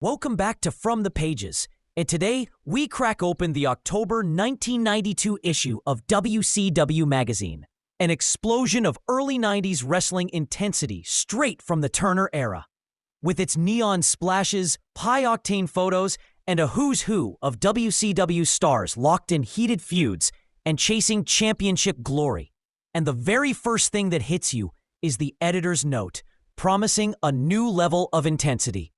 Welcome back to From the Pages, and today we crack open the October 1992 issue of WCW Magazine, an explosion of early 90s wrestling intensity straight from the Turner era. With its neon splashes, high-octane photos, and a who's who of WCW stars locked in heated feuds and chasing championship glory. And the very first thing that hits you is the editor's note, promising a new level of intensity.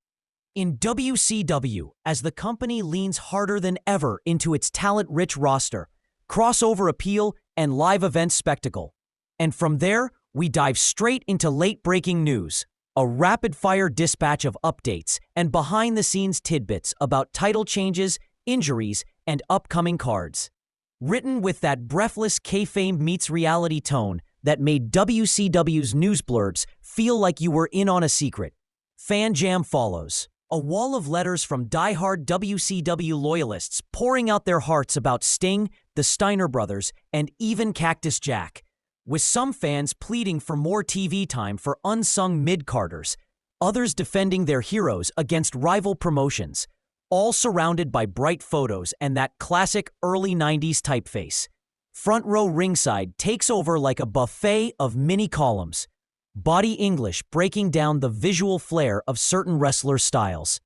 In WCW, as the company leans harder than ever into its talent-rich roster, crossover appeal, and live event spectacle. And from there, we dive straight into late-breaking news, a rapid-fire dispatch of updates and behind-the-scenes tidbits about title changes, injuries, and upcoming cards. Written with that breathless kayfabe meets reality tone that made WCW's news blurbs feel like you were in on a secret. Fan jam follows. A wall of letters from die-hard WCW loyalists pouring out their hearts about Sting, the Steiner brothers, and even Cactus Jack, with some fans pleading for more TV time for unsung mid-carders, others defending their heroes against rival promotions, all surrounded by bright photos and that classic early 90s typeface. Front row ringside takes over like a buffet of mini columns, Body English breaking down the visual flair of certain wrestler styles.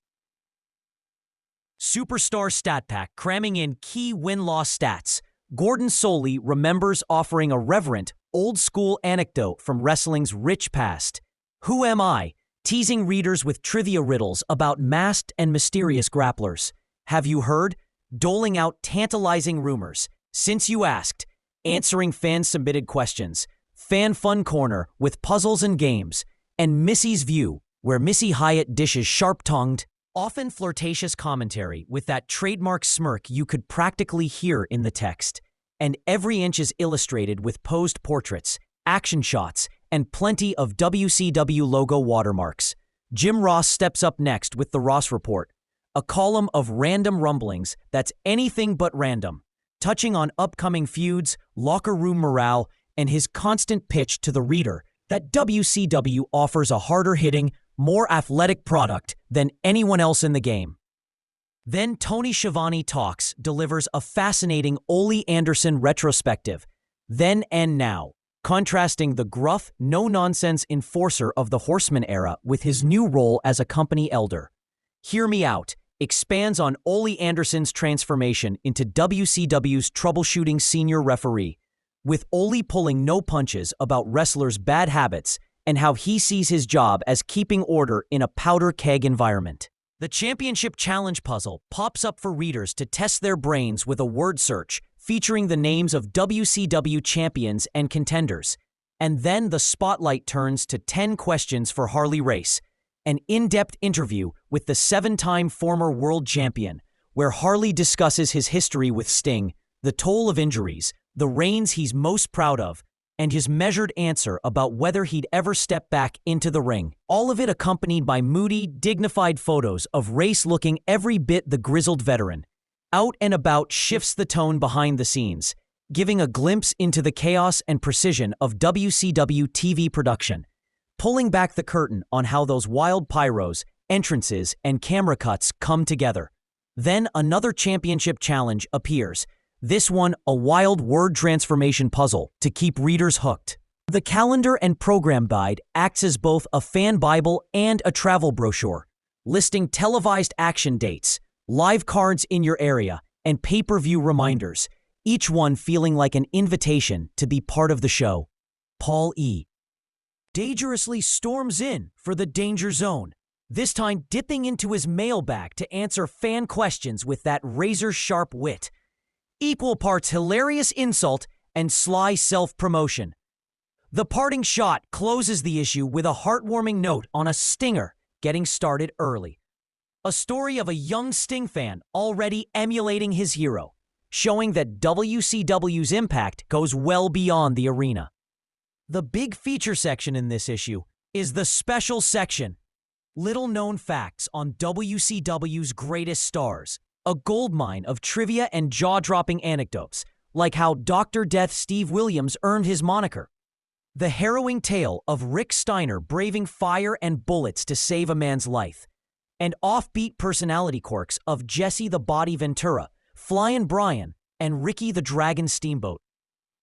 Superstar Stat Pack cramming in key win-loss stats. Gordon Solie remembers offering a reverent, old-school anecdote from wrestling's rich past. Who Am I? Teasing readers with trivia riddles about masked and mysterious grapplers. Have you heard? Doling out tantalizing rumors. Since you asked. Answering fan-submitted questions. Fan Fun Corner with puzzles and games, and Missy's View, where Missy Hyatt dishes sharp-tongued, often flirtatious commentary with that trademark smirk you could practically hear in the text. And every inch is illustrated with posed portraits, action shots, and plenty of WCW logo watermarks. Jim Ross steps up next with the Ross Report, a column of random rumblings that's anything but random, touching on upcoming feuds, locker room morale, and his constant pitch to the reader that WCW offers a harder-hitting, more athletic product than anyone else in the game. Then Tony Schiavone Talks delivers a fascinating Ole Anderson retrospective, then and now, contrasting the gruff, no-nonsense enforcer of the Horseman era with his new role as a company elder. Hear Me Out expands on Ole Anderson's transformation into WCW's troubleshooting senior referee, with Ole pulling no punches about wrestlers' bad habits and how he sees his job as keeping order in a powder keg environment. The Championship Challenge puzzle pops up for readers to test their brains with a word search featuring the names of WCW champions and contenders. And then the spotlight turns to 10 questions for Harley Race, an in-depth interview with the 7-time former world champion, where Harley discusses his history with Sting, the toll of injuries, the reigns he's most proud of, and his measured answer about whether he'd ever step back into the ring. All of it accompanied by moody, dignified photos of Race looking every bit the grizzled veteran. Out and About shifts the tone behind the scenes, giving a glimpse into the chaos and precision of WCW TV production, pulling back the curtain on how those wild pyros, entrances, and camera cuts come together. Then another championship challenge appears, this one a wild word transformation puzzle to keep readers hooked. The calendar and program guide acts as both a fan Bible and a travel brochure, listing televised action dates, live cards in your area, and pay-per-view reminders, each one feeling like an invitation to be part of the show. Paul E. dangerously storms in for the Danger Zone, this time dipping into his mailbag to answer fan questions with that razor-sharp wit. Equal parts hilarious insult and sly self-promotion. The parting shot closes the issue with a heartwarming note on a stinger getting started early. A story of a young Sting fan already emulating his hero, showing that WCW's impact goes well beyond the arena. The big feature section in this issue is the special section, Little-Known Facts on WCW's Greatest Stars, a goldmine of trivia and jaw-dropping anecdotes, like how Dr. Death Steve Williams earned his moniker. The harrowing tale of Rick Steiner braving fire and bullets to save a man's life. and offbeat personality quirks of Jesse the Body Ventura, Flyin' Brian, and Ricky the Dragon Steamboat.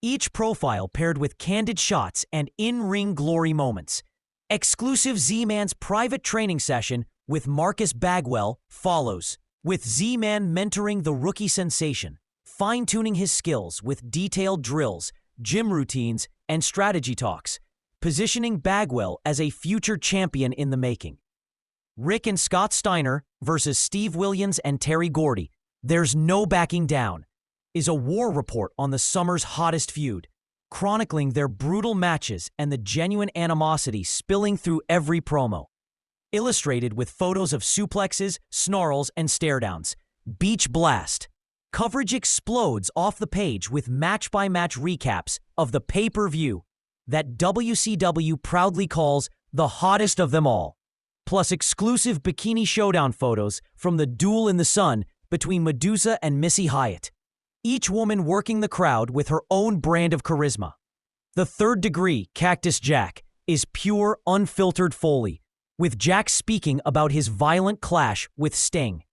Each profile paired with candid shots and in-ring glory moments. Exclusive Z-Man's private training session with Marcus Bagwell follows, with Z-Man mentoring the rookie sensation, fine-tuning his skills with detailed drills, gym routines, and strategy talks, positioning Bagwell as a future champion in the making. Rick and Scott Steiner versus Steve Williams and Terry Gordy, There's No Backing Down, is a war report on the summer's hottest feud, chronicling their brutal matches and the genuine animosity spilling through every promo. Illustrated with photos of suplexes, snarls, and stare-downs. Beach Blast. Coverage explodes off the page with match-by-match recaps of the pay-per-view that WCW proudly calls the hottest of them all, plus exclusive bikini showdown photos from the duel in the sun between Medusa and Missy Hyatt, each woman working the crowd with her own brand of charisma. The Third Degree, Cactus Jack, is pure, unfiltered Foley, with Jack speaking about his violent clash with Sting,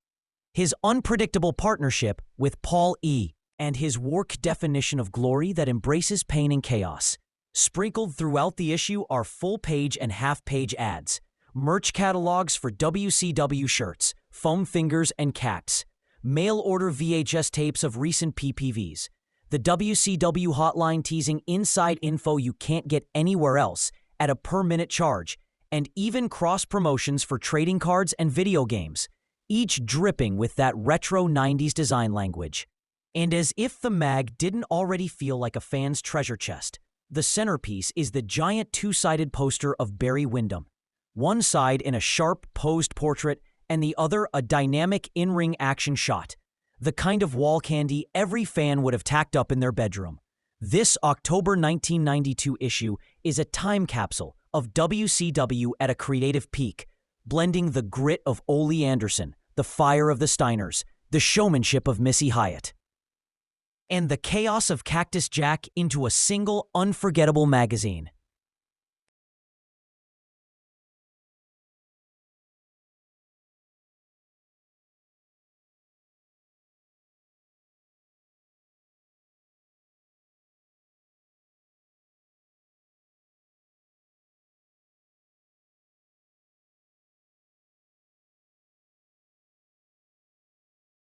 his unpredictable partnership with Paul E., and his work definition of glory that embraces pain and chaos. Sprinkled throughout the issue are full-page and half-page ads, merch catalogs for WCW shirts, foam fingers, and caps, mail-order VHS tapes of recent PPVs, the WCW hotline teasing inside info you can't get anywhere else at a per-minute charge, and even cross-promotions for trading cards and video games, each dripping with that retro 90s design language. And as if the mag didn't already feel like a fan's treasure chest, the centerpiece is the giant two-sided poster of Barry Windham, one side in a sharp posed portrait and the other a dynamic in-ring action shot, the kind of wall candy every fan would have tacked up in their bedroom. This October 1992 issue is a time capsule of WCW at a creative peak, blending the grit of Ole Anderson, the fire of the Steiners, the showmanship of Missy Hyatt, and the chaos of Cactus Jack into a single unforgettable magazine.